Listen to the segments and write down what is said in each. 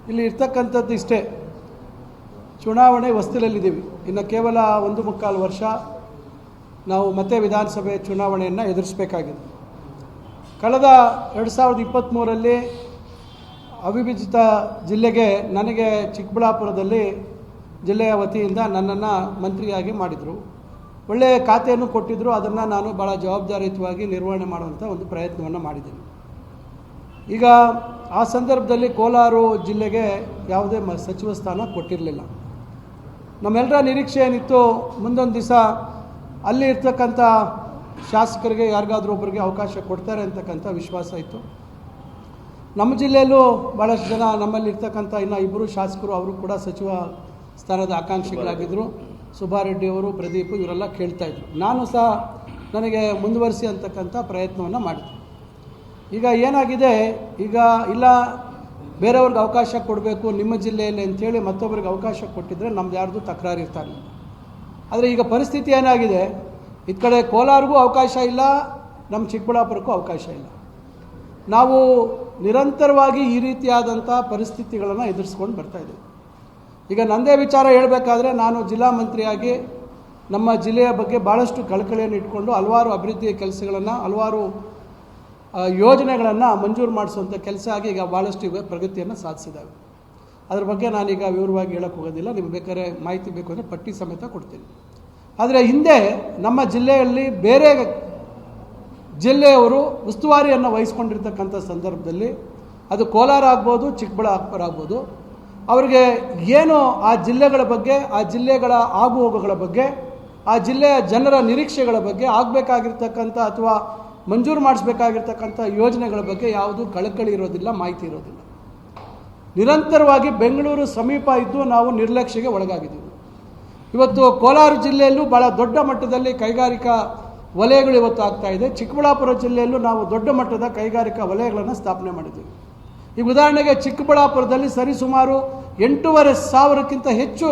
ಇಲ್ಲಿ ಇರ್ತಕ್ಕಂಥದ್ದು ಇಷ್ಟೇ, ಚುನಾವಣೆ ಹೊಸ್ತಿಲಲ್ಲಿದ್ದೀವಿ. ಇನ್ನು ಕೇವಲ 1.25 ವರ್ಷ ನಾವು ಮತ್ತೆ ವಿಧಾನಸಭೆ ಚುನಾವಣೆಯನ್ನು ಎದುರಿಸಬೇಕಾಗಿದೆ. ಕಳೆದ 2023ರಲ್ಲಿ ಅವಿಭಜಿತ ಜಿಲ್ಲೆಗೆ ನನಗೆ ಚಿಕ್ಕಬಳ್ಳಾಪುರದಲ್ಲಿ ಜಿಲ್ಲೆಯ ವತಿಯಿಂದ ನನ್ನನ್ನು ಮಂತ್ರಿಯಾಗಿ ಮಾಡಿದರು. ಒಳ್ಳೆಯ ಖಾತೆಯನ್ನು ಕೊಟ್ಟಿದ್ದರು. ಅದನ್ನು ನಾನು ಭಾಳ ಜವಾಬ್ದಾರಿಯುತವಾಗಿ ನಿರ್ವಹಣೆ ಮಾಡುವಂಥ ಒಂದು ಪ್ರಯತ್ನವನ್ನು ಮಾಡಿದ್ದೀನಿ. ಈಗ ಆ ಸಂದರ್ಭದಲ್ಲಿ ಕೋಲಾರ ಜಿಲ್ಲೆಗೆ ಯಾವುದೇ ಸಚಿವ ಸ್ಥಾನ ಕೊಟ್ಟಿರಲಿಲ್ಲ. ನಮ್ಮೆಲ್ಲರ ನಿರೀಕ್ಷೆ ಏನಿತ್ತು, ಮುಂದೊಂದು ದಿವಸ ಅಲ್ಲಿ ಇರ್ತಕ್ಕಂಥ ಶಾಸಕರಿಗೆ ಯಾರಿಗಾದ್ರೂ ಒಬ್ಬರಿಗೆ ಅವಕಾಶ ಕೊಡ್ತಾರೆ ಅಂತಕ್ಕಂಥ ವಿಶ್ವಾಸ ಇತ್ತು. ನಮ್ಮ ಜಿಲ್ಲೆಯಲ್ಲೂ ಭಾಳಷ್ಟು ಜನ ನಮ್ಮಲ್ಲಿ ಇರ್ತಕ್ಕಂಥ ಇನ್ನು 2 ಶಾಸಕರು ಅವರು ಕೂಡ ಸಚಿವ ಸ್ಥಾನದ ಆಕಾಂಕ್ಷಿಗಳಾಗಿದ್ದರು. ಸುಬ್ಬಾರೆಡ್ಡಿ ಅವರು, ಪ್ರದೀಪ್ ಇವರೆಲ್ಲ ಕೇಳ್ತಾಯಿದ್ರು. ನಾನು ಸಹ ನನಗೆ ಮುಂದುವರಿಸಿ ಅಂತಕ್ಕಂಥ ಪ್ರಯತ್ನವನ್ನು ಮಾಡಿದೆ. ಈಗ ಏನಾಗಿದೆ, ಈಗ ಇಲ್ಲ ಬೇರೆಯವ್ರಿಗೆ ಅವಕಾಶ ಕೊಡಬೇಕು ನಿಮ್ಮ ಜಿಲ್ಲೆಯಲ್ಲಿ ಅಂಥೇಳಿ ಮತ್ತೊಬ್ಬರಿಗೆ ಅವಕಾಶ ಕೊಟ್ಟಿದ್ದರೆ ನಮ್ದು ಯಾರ್ದು ತಕರಾರು ಇರ್ತಾನೆ. ಆದರೆ ಈಗ ಪರಿಸ್ಥಿತಿ ಏನಾಗಿದೆ, ಈ ಕಡೆ ಕೋಲಾರಿಗೂ ಅವಕಾಶ ಇಲ್ಲ, ನಮ್ಮ ಚಿಕ್ಕಬಳ್ಳಾಪುರಕ್ಕೂ ಅವಕಾಶ ಇಲ್ಲ. ನಾವು ನಿರಂತರವಾಗಿ ಈ ರೀತಿಯಾದಂಥ ಪರಿಸ್ಥಿತಿಗಳನ್ನು ಎದುರಿಸ್ಕೊಂಡು ಬರ್ತಾಯಿದ್ದೀವಿ. ಈಗ ನನ್ನದೇ ವಿಚಾರ ಹೇಳಬೇಕಾದ್ರೆ, ನಾನು ಜಿಲ್ಲಾ ಮಂತ್ರಿಯಾಗಿ ನಮ್ಮ ಜಿಲ್ಲೆಯ ಬಗ್ಗೆ ಭಾಳಷ್ಟು ಕಳಕಳಿಯನ್ನು ಇಟ್ಕೊಂಡು ಹಲವಾರು ಅಭಿವೃದ್ಧಿಯ ಕೆಲಸಗಳನ್ನು, ಹಲವಾರು ಯೋಜನೆಗಳನ್ನು ಮಂಜೂರು ಮಾಡಿಸುವಂಥ ಕೆಲಸ ಆಗಿ ಈಗ ಭಾಳಷ್ಟು ಈಗ ಪ್ರಗತಿಯನ್ನು ಸಾಧಿಸಿದ್ದಾವೆ. ಅದ್ರ ಬಗ್ಗೆ ನಾನೀಗ ವಿವರವಾಗಿ ಹೇಳೋಕ್ಕೆ ಹೋಗೋದಿಲ್ಲ. ನಿಮ್ಗೆ ಬೇಕಾದ್ರೆ ಮಾಹಿತಿ ಬೇಕು ಅಂದರೆ ಪಟ್ಟಿ ಸಮೇತ ಕೊಡ್ತೀನಿ. ಆದರೆ ಹಿಂದೆ ನಮ್ಮ ಜಿಲ್ಲೆಯಲ್ಲಿ ಬೇರೆ ಜಿಲ್ಲೆಯವರು ಉಸ್ತುವಾರಿಯನ್ನು ವಹಿಸ್ಕೊಂಡಿರ್ತಕ್ಕಂಥ ಸಂದರ್ಭದಲ್ಲಿ, ಅದು ಕೋಲಾರ ಆಗ್ಬೋದು, ಚಿಕ್ಕಬಳ್ಳಾಪುರ ಆಗ್ಬೋದು, ಅವರಿಗೆ ಏನು ಆ ಜಿಲ್ಲೆಗಳ ಬಗ್ಗೆ, ಆ ಜಿಲ್ಲೆಗಳ ಆಗುಹೋಗುಗಳ ಬಗ್ಗೆ, ಆ ಜಿಲ್ಲೆಯ ಜನರ ನಿರೀಕ್ಷೆಗಳ ಬಗ್ಗೆ, ಆಗಬೇಕಾಗಿರ್ತಕ್ಕಂಥ ಅಥವಾ ಮಂಜೂರು ಮಾಡಿಸ್ಬೇಕಾಗಿರ್ತಕ್ಕಂಥ ಯೋಜನೆಗಳ ಬಗ್ಗೆ ಯಾವುದೂ ಕಳಕಳಿ ಇರೋದಿಲ್ಲ, ಮಾಹಿತಿ ಇರೋದಿಲ್ಲ. ನಿರಂತರವಾಗಿ ಬೆಂಗಳೂರು ಸಮೀಪ ಇದ್ದು ನಾವು ನಿರ್ಲಕ್ಷ್ಯಕ್ಕೆ ಒಳಗಾಗಿದ್ದೀವಿ. ಇವತ್ತು ಕೋಲಾರ ಜಿಲ್ಲೆಯಲ್ಲೂ ಭಾಳ ದೊಡ್ಡ ಮಟ್ಟದಲ್ಲಿ ಕೈಗಾರಿಕಾ ವಲಯಗಳು ಇವತ್ತು ಆಗ್ತಾಯಿದೆ. ಚಿಕ್ಕಬಳ್ಳಾಪುರ ಜಿಲ್ಲೆಯಲ್ಲೂ ನಾವು ದೊಡ್ಡ ಮಟ್ಟದ ಕೈಗಾರಿಕಾ ವಲಯಗಳನ್ನು ಸ್ಥಾಪನೆ ಮಾಡಿದ್ದೀವಿ. ಈಗ ಉದಾಹರಣೆಗೆ ಚಿಕ್ಕಬಳ್ಳಾಪುರದಲ್ಲಿ ಸರಿಸುಮಾರು 8,500ಕ್ಕಿಂತ ಹೆಚ್ಚು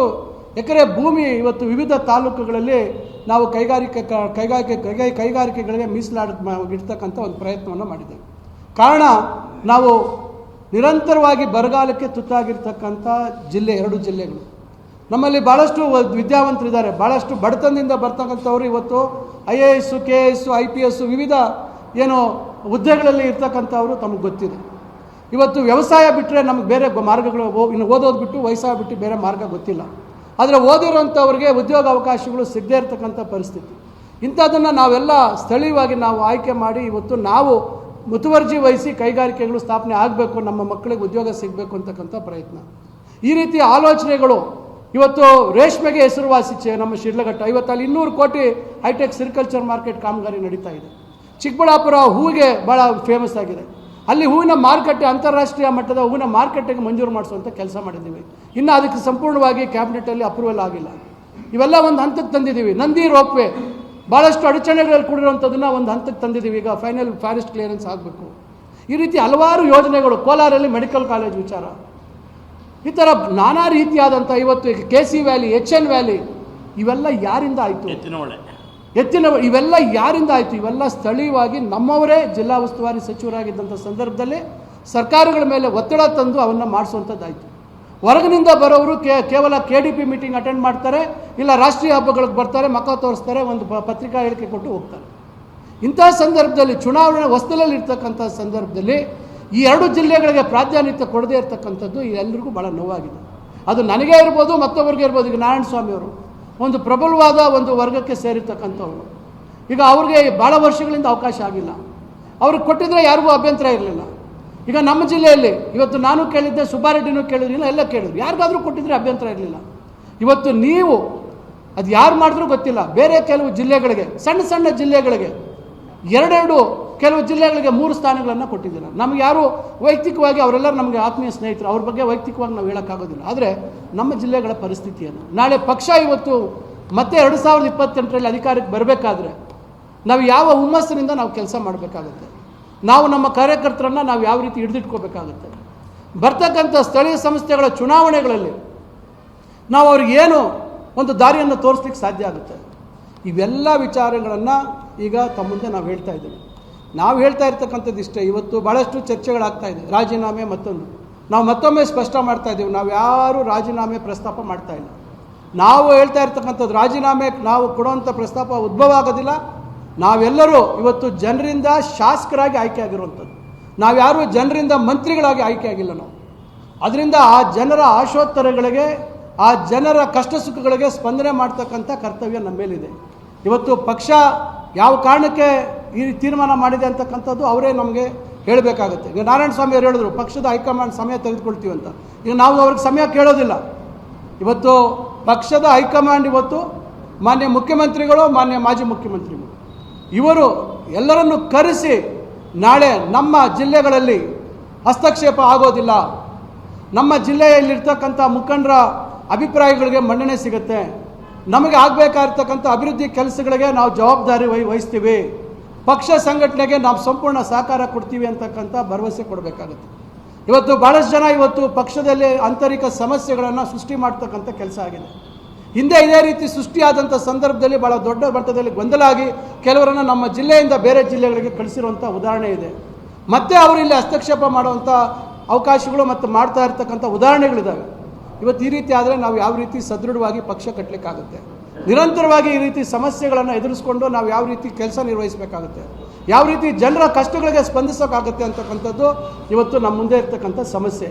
ಎಕರೆ ಭೂಮಿ ಇವತ್ತು ವಿವಿಧ ತಾಲೂಕುಗಳಲ್ಲಿ ನಾವು ಕೈಗಾರಿಕೆಗಳಿಗೆ ಮೀಸಲಾಗಿರ್ತಕ್ಕಂಥ ಒಂದು ಪ್ರಯತ್ನವನ್ನು ಮಾಡಿದ್ದೇವೆ. ಕಾರಣ, ನಾವು ನಿರಂತರವಾಗಿ ಬರಗಾಲಕ್ಕೆ ತುತ್ತಾಗಿರ್ತಕ್ಕಂಥ ಜಿಲ್ಲೆ 2 ಜಿಲ್ಲೆಗಳು. ನಮ್ಮಲ್ಲಿ ಭಾಳಷ್ಟು ವಿದ್ಯಾವಂತರಿದ್ದಾರೆ, ಭಾಳಷ್ಟು ಬಡತನದಿಂದ ಬರ್ತಕ್ಕಂಥವ್ರು ಇವತ್ತು IAS, KS, IPS ವಿವಿಧ ಏನು ಹುದ್ದೆಗಳಲ್ಲಿ ಇರ್ತಕ್ಕಂಥವರು ತಮಗೆ ಗೊತ್ತಿದೆ. ಇವತ್ತು ವ್ಯವಸಾಯ ಬಿಟ್ಟರೆ ನಮಗೆ ಬೇರೆ ಮಾರ್ಗಗಳು, ಇನ್ನು ಓದೋದು ಬಿಟ್ಟು ವಯಸ್ಸಾಗ ಬಿಟ್ಟು ಬೇರೆ ಮಾರ್ಗ ಗೊತ್ತಿಲ್ಲ. ಆದರೆ ಓದಿರೋಂಥವ್ರಿಗೆ ಉದ್ಯೋಗ ಅವಕಾಶಗಳು ಸಿಗದೇ ಇರತಕ್ಕಂಥ ಪರಿಸ್ಥಿತಿ. ಇಂಥದ್ದನ್ನು ನಾವೆಲ್ಲ ಸ್ಥಳೀಯವಾಗಿ ನಾವು ಆಯ್ಕೆ ಮಾಡಿ ಇವತ್ತು ನಾವು ಮುತುವರ್ಜಿ ವಹಿಸಿ ಕೈಗಾರಿಕೆಗಳು ಸ್ಥಾಪನೆ ಆಗಬೇಕು, ನಮ್ಮ ಮಕ್ಕಳಿಗೆ ಉದ್ಯೋಗ ಸಿಗಬೇಕು ಅಂತಕ್ಕಂಥ ಪ್ರಯತ್ನ. ಈ ರೀತಿಯ ಆಲೋಚನೆಗಳು ಇವತ್ತು ರೇಷ್ಮೆಗೆ ಹೆಸರುವಾಸಿ ನಮ್ಮ ಶಿಡ್ಲಘಟ್ಟ. ಇವತ್ತು ಅಲ್ಲಿ 200 ಕೋಟಿ ಹೈಟೆಕ್ ಸಿರಿಕಲ್ಚರ್ ಮಾರ್ಕೆಟ್ ಕಾಮಗಾರಿ ನಡೀತಾ ಇದೆ. ಚಿಕ್ಕಬಳ್ಳಾಪುರ ಹೂವಿಗೆ ಭಾಳ ಫೇಮಸ್ ಆಗಿದೆ. ಅಲ್ಲಿ ಹೂವಿನ ಮಾರುಕಟ್ಟೆ, ಅಂತಾರಾಷ್ಟ್ರೀಯ ಮಟ್ಟದ ಹೂವಿನ ಮಾರುಕಟ್ಟೆಗೆ ಮಂಜೂರು ಮಾಡಿಸುವಂಥ ಕೆಲಸ ಮಾಡಿದ್ದೀವಿ. ಇನ್ನು ಅದಕ್ಕೆ ಸಂಪೂರ್ಣವಾಗಿ ಕ್ಯಾಬಿನೆಟಲ್ಲಿ ಅಪ್ರೂವಲ್ ಆಗಿಲ್ಲ. ಇವೆಲ್ಲ ಒಂದು ಹಂತಕ್ಕೆ ತಂದಿದ್ದೀವಿ. ನಂದಿ ರೋಪ್ವೇ ಭಾಳಷ್ಟು ಅಡಚಣೆಗಳಲ್ಲಿ ಕೂಡಿರುವಂಥದ್ದನ್ನು ಒಂದು ಹಂತಕ್ಕೆ ತಂದಿದ್ದೀವಿ. ಈಗ ಫೈನಲ್ ಫಾರೆಸ್ಟ್ ಕ್ಲಿಯರೆನ್ಸ್ ಆಗಬೇಕು. ಈ ರೀತಿ ಹಲವಾರು ಯೋಜನೆಗಳು. ಕೋಲಾರಲ್ಲಿ ಮೆಡಿಕಲ್ ಕಾಲೇಜ್ ವಿಚಾರ, ಈ ಥರ ನಾನಾ ರೀತಿಯಾದಂಥ ಇವತ್ತು KC ವ್ಯಾಲಿ, HN ವ್ಯಾಲಿ, ಇವೆಲ್ಲ ಯಾರಿಂದ ಆಯಿತು? ಇವೆಲ್ಲ ಯಾರಿಂದ ಆಯಿತು? ಇವೆಲ್ಲ ಸ್ಥಳೀಯವಾಗಿ ನಮ್ಮವರೇ ಜಿಲ್ಲಾ ಉಸ್ತುವಾರಿ ಸಚಿವರಾಗಿದ್ದಂಥ ಸಂದರ್ಭದಲ್ಲಿ ಸರ್ಕಾರಗಳ ಮೇಲೆ ಒತ್ತಡ ತಂದು ಅವನ್ನು ಮಾಡಿಸುವಂಥದ್ದಾಯಿತು. ಹೊರಗಿನಿಂದ ಬರೋರು ಕೇವಲ KDP ಮೀಟಿಂಗ್ ಅಟೆಂಡ್ ಮಾಡ್ತಾರೆ, ಇಲ್ಲ ರಾಷ್ಟ್ರೀಯ ಹಬ್ಬಗಳಿಗೆ ಬರ್ತಾರೆ, ಮಖ ತೋರಿಸ್ತಾರೆ, ಒಂದು ಪತ್ರಿಕಾ ಹೇಳಿಕೆ ಕೊಟ್ಟು ಹೋಗ್ತಾರೆ. ಇಂಥ ಸಂದರ್ಭದಲ್ಲಿ ಚುನಾವಣೆ ಹೊಸ್ತಿಲಲ್ಲಿ ಇರ್ತಕ್ಕಂಥ ಸಂದರ್ಭದಲ್ಲಿ ಈ 2 ಜಿಲ್ಲೆಗಳಿಗೆ ಪ್ರಾಧಾನ್ಯತೆ ಕೊಡದೇ ಇರತಕ್ಕಂಥದ್ದು ಎಲ್ಲರಿಗೂ ಭಾಳ ನೋವಾಗಿದೆ. ಅದು ನನಗೇ ಇರ್ಬೋದು, ಮತ್ತೊಬ್ಬರಿಗೆ ಇರ್ಬೋದು. ಈಗ ನಾರಾಯಣಸ್ವಾಮಿಯವರು ಒಂದು ಪ್ರಬಲವಾದ ಒಂದು ವರ್ಗಕ್ಕೆ ಸೇರಿರ್ತಕ್ಕಂಥವ್ರು. ಈಗ ಅವ್ರಿಗೆ ಭಾಳ ವರ್ಷಗಳಿಂದ ಅವಕಾಶ ಆಗಿಲ್ಲ. ಅವ್ರಿಗೆ ಕೊಟ್ಟಿದ್ರೆ ಯಾರಿಗೂ ಅಭ್ಯಂತರ ಇರಲಿಲ್ಲ. ಈಗ ನಮ್ಮ ಜಿಲ್ಲೆಯಲ್ಲಿ ಇವತ್ತು ನಾನು ಕೇಳಿದ್ದೆ, ಸುಬ್ಬಾರೆಡ್ಡಿನೂ ಕೇಳಿದ್ರಿಲ್ಲ, ಎಲ್ಲ ಕೇಳಿದ್ರು, ಯಾರಿಗಾದರೂ ಕೊಟ್ಟಿದ್ರೆ ಅಭ್ಯಂತರ ಇರಲಿಲ್ಲ. ಇವತ್ತು ನೀವು ಅದು ಯಾರು ಮಾಡಿದ್ರೂ ಗೊತ್ತಿಲ್ಲ, ಬೇರೆ ಕೆಲವು ಜಿಲ್ಲೆಗಳಿಗೆ, ಸಣ್ಣ ಸಣ್ಣ ಜಿಲ್ಲೆಗಳಿಗೆ 2 ಕೆಲವು ಜಿಲ್ಲೆಗಳಿಗೆ 3 ಸ್ಥಾನಗಳನ್ನು ಕೊಟ್ಟಿದ್ದೀರ. ನಮ್ಗೆ ಯಾರು ವೈಯಕ್ತಿಕವಾಗಿ ಅವರೆಲ್ಲರೂ ನಮಗೆ ಆತ್ಮೀಯ ಸ್ನೇಹಿತರು, ಅವ್ರ ಬಗ್ಗೆ ವೈಯಕ್ತಿಕವಾಗಿ ನಾವು ಹೇಳೋಕ್ಕಾಗೋದಿಲ್ಲ. ಆದರೆ ನಮ್ಮ ಜಿಲ್ಲೆಗಳ ಪರಿಸ್ಥಿತಿಯನ್ನು ನಾಳೆ ಪಕ್ಷ ಇವತ್ತು ಮತ್ತೆ 2028ರಲ್ಲಿ ಅಧಿಕಾರಕ್ಕೆ ಬರಬೇಕಾದ್ರೆ ನಾವು ಯಾವ ಹುಮ್ಮಸ್ಸಿನಿಂದ ನಾವು ಕೆಲಸ ಮಾಡಬೇಕಾಗುತ್ತೆ, ನಾವು ನಮ್ಮ ಕಾರ್ಯಕರ್ತರನ್ನು ನಾವು ಯಾವ ರೀತಿ ಹಿಡಿದಿಟ್ಕೋಬೇಕಾಗುತ್ತೆ. ಬರ್ತಕ್ಕಂಥ ಸ್ಥಳೀಯ ಸಂಸ್ಥೆಗಳ ಚುನಾವಣೆಗಳಲ್ಲಿ ನಾವು ಅವ್ರಿಗೇನು ಒಂದು ದಾರಿಯನ್ನು ತೋರಿಸ್ಲಿಕ್ಕೆ ಸಾಧ್ಯ ಆಗುತ್ತೆ. ಇವೆಲ್ಲ ವಿಚಾರಗಳನ್ನು ಈಗ ತಮ್ಮ ಮುಂದೆ ನಾವು ಹೇಳ್ತಾ ಇದ್ದೀವಿ. ನಾವು ಹೇಳ್ತಾ ಇರ್ತಕ್ಕಂಥದ್ದು ಇಷ್ಟೇ. ಇವತ್ತು ಭಾಳಷ್ಟು ಚರ್ಚೆಗಳಾಗ್ತಾ ಇದೆ, ರಾಜೀನಾಮೆ ಮತ್ತೊಂದು. ನಾವು ಮತ್ತೊಮ್ಮೆ ಸ್ಪಷ್ಟ ಮಾಡ್ತಾ ಇದ್ದೀವಿ, ನಾವು ಯಾರೂ ರಾಜೀನಾಮೆ ಪ್ರಸ್ತಾಪ ಮಾಡ್ತಾ ಇಲ್ಲ. ನಾವು ಹೇಳ್ತಾ ಇರ್ತಕ್ಕಂಥದ್ದು ರಾಜೀನಾಮೆ ನಾವು ಕೊಡುವಂಥ ಪ್ರಸ್ತಾಪ ಉದ್ಭವ ಆಗೋದಿಲ್ಲ. ನಾವೆಲ್ಲರೂ ಇವತ್ತು ಜನರಿಂದ ಶಾಸಕರಾಗಿ ಆಯ್ಕೆ ಆಗಿರುವಂಥದ್ದು, ನಾವ್ಯಾರೂ ಜನರಿಂದ ಮಂತ್ರಿಗಳಾಗಿ ಆಯ್ಕೆ ಆಗಿಲ್ಲ. ನಾವು ಅದರಿಂದ ಆ ಜನರ ಆಶೋತ್ತರಗಳಿಗೆ, ಆ ಜನರ ಕಷ್ಟ ಸುಖಗಳಿಗೆ ಸ್ಪಂದನೆ ಮಾಡ್ತಕ್ಕಂಥ ಕರ್ತವ್ಯ ನಮ್ಮ ಮೇಲಿದೆ. ಇವತ್ತು ಪಕ್ಷ ಯಾವ ಕಾರಣಕ್ಕೆ ಈ ತೀರ್ಮಾನ ಮಾಡಿದೆ ಅಂತಕ್ಕಂಥದ್ದು ಅವರೇ ನಮಗೆ ಹೇಳಬೇಕಾಗುತ್ತೆ. ಈಗ ನಾರಾಯಣ ಸ್ವಾಮಿ ಅವರು ಹೇಳಿದ್ರು ಪಕ್ಷದ ಹೈಕಮಾಂಡ್ ಸಮಯ ತೆಗೆದುಕೊಳ್ತೀವಿ ಅಂತ. ಈಗ ನಾವು ಅವ್ರಿಗೆ ಸಮಯ ಕೇಳೋದಿಲ್ಲ. ಇವತ್ತು ಪಕ್ಷದ ಹೈಕಮಾಂಡ್ ಇವತ್ತು ಮಾನ್ಯ ಮುಖ್ಯಮಂತ್ರಿಗಳು, ಮಾನ್ಯ ಮಾಜಿ ಮುಖ್ಯಮಂತ್ರಿಗಳು ಇವರು ಎಲ್ಲರನ್ನು ಕರೆಸಿ ನಾಳೆ ನಮ್ಮ ಜಿಲ್ಲೆಗಳಲ್ಲಿ ಹಸ್ತಕ್ಷೇಪ ಆಗೋದಿಲ್ಲ, ನಮ್ಮ ಜಿಲ್ಲೆಯಲ್ಲಿರ್ತಕ್ಕಂಥ ಮುಖಂಡರ ಅಭಿಪ್ರಾಯಗಳಿಗೆ ಮನ್ನಣೆ ಸಿಗುತ್ತೆ, ನಮಗೆ ಆಗಬೇಕಾಗಿರ್ತಕ್ಕಂಥ ಅಭಿವೃದ್ಧಿ ಕೆಲಸಗಳಿಗೆ ನಾವು ಜವಾಬ್ದಾರಿ ವಹಿಸ್ತೀವಿ, ಪಕ್ಷ ಸಂಘಟನೆಗೆ ನಾವು ಸಂಪೂರ್ಣ ಸಹಕಾರ ಕೊಡ್ತೀವಿ ಅಂತಕ್ಕಂಥ ಭರವಸೆ ಕೊಡಬೇಕಾಗುತ್ತೆ. ಇವತ್ತು ಭಾಳಷ್ಟು ಜನ ಇವತ್ತು ಪಕ್ಷದಲ್ಲಿ ಆಂತರಿಕ ಸಮಸ್ಯೆಗಳನ್ನು ಸೃಷ್ಟಿ ಮಾಡ್ತಕ್ಕಂಥ ಕೆಲಸ ಆಗಿದೆ. ಹಿಂದೆ ಇದೇ ರೀತಿ ಸೃಷ್ಟಿಯಾದಂಥ ಸಂದರ್ಭದಲ್ಲಿ ಭಾಳ ದೊಡ್ಡ ಮಟ್ಟದಲ್ಲಿ ಗೊಂದಲ ಆಗಿ ಕೆಲವರನ್ನು ನಮ್ಮ ಜಿಲ್ಲೆಯಿಂದ ಬೇರೆ ಜಿಲ್ಲೆಗಳಿಗೆ ಕಳಿಸಿರುವಂಥ ಉದಾಹರಣೆ ಇದೆ. ಮತ್ತೆ ಅವರು ಇಲ್ಲಿ ಹಸ್ತಕ್ಷೇಪ ಮಾಡುವಂಥ ಅವಕಾಶಗಳು ಮತ್ತು ಮಾಡ್ತಾ ಇರ್ತಕ್ಕಂಥ ಉದಾಹರಣೆಗಳಿದ್ದಾವೆ. ಇವತ್ತು ಈ ರೀತಿ ಆದರೆ ನಾವು ಯಾವ ರೀತಿ ಸದೃಢವಾಗಿ ಪಕ್ಷ ಕಟ್ಟಲಿಕ್ಕಾಗುತ್ತೆ? ನಿರಂತರವಾಗಿ ಈ ರೀತಿ ಸಮಸ್ಯೆಗಳನ್ನು ಎದುರಿಸ್ಕೊಂಡು ನಾವು ಯಾವ ರೀತಿ ಕೆಲಸ ನಿರ್ವಹಿಸಬೇಕಾಗುತ್ತೆ, ಯಾವ ರೀತಿ ಜನರ ಕಷ್ಟಗಳಿಗೆ ಸ್ಪಂದಿಸೋಕ್ಕಾಗುತ್ತೆ ಅಂತಕ್ಕಂಥದ್ದು ಇವತ್ತು ನಮ್ಮ ಮುಂದೆ ಇರ್ತಕ್ಕಂಥ ಸಮಸ್ಯೆ.